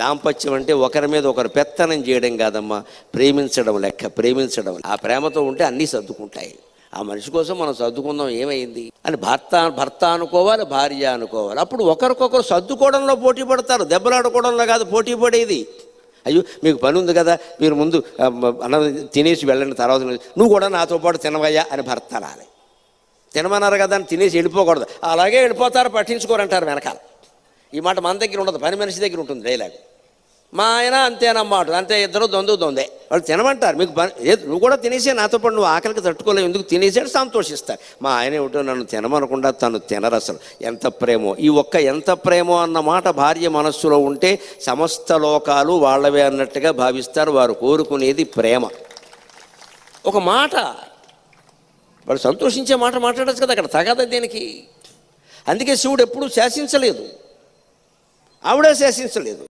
దాంపత్యం అంటే ఒకరి మీద ఒకరు పెత్తనం చేయడం కాదమ్మా, ప్రేమించడం లెక్క. ప్రేమించడం, ఆ ప్రేమతో ఉంటే అన్నీ సర్దుకుంటాయి. ఆ మనిషి కోసం మనం సర్దుకుందాం, ఏమైంది అని భర్త అనుకోవాలి, భార్య అనుకోవాలి. అప్పుడు ఒకరికొకరు సర్దుకోవడంలో పోటీ పడతారు, దెబ్బలాడుకోవడంలో కాదు పోటీ పడేది. అయ్యో మీకు పని ఉంది కదా, మీరు ముందు అన్నం తినేసి వెళ్ళండి, తర్వాత నువ్వు కూడా నాతో పాటు తినవయ్యా అని భర్త అనాలి. తినమన్నారు కదా అని తినేసి వెళ్ళిపోకూడదు. అలాగే వెళ్ళిపోతారు, పట్టించుకోరంటారు వెనకాల. ఈ మాట మన దగ్గర ఉండదు, పని మనిషి దగ్గర ఉంటుంది డైలాగ్. మా ఆయన అంతేనమాట, అంతే, ఇద్దరు దొందే. వాళ్ళు తినమంటారు, మీకు పని నువ్వు కూడా తినేసే, నాతో పాటు నువ్వు ఆకలికి తట్టుకోలేవు, ఎందుకు తినేసాడు సంతోషిస్తారు. మా ఆయన ఏమిటో నన్ను తినమనకుండా తను తినరు. అసలు ఎంత ప్రేమో! ఈ ఒక్క ఎంత ప్రేమో అన్న మాట భార్య మనస్సులో ఉంటే సమస్త లోకాలు వాళ్ళవే అన్నట్టుగా భావిస్తారు. వారు కోరుకునేది ప్రేమ. ఒక మాట వాడు సంతోషించే మాట మాట్లాడచ్చు కదా, అక్కడ తగదా దేనికి? అందుకే శివుడు ఎప్పుడూ శాసించలేదు, ఆవిడే శాసించలేదు.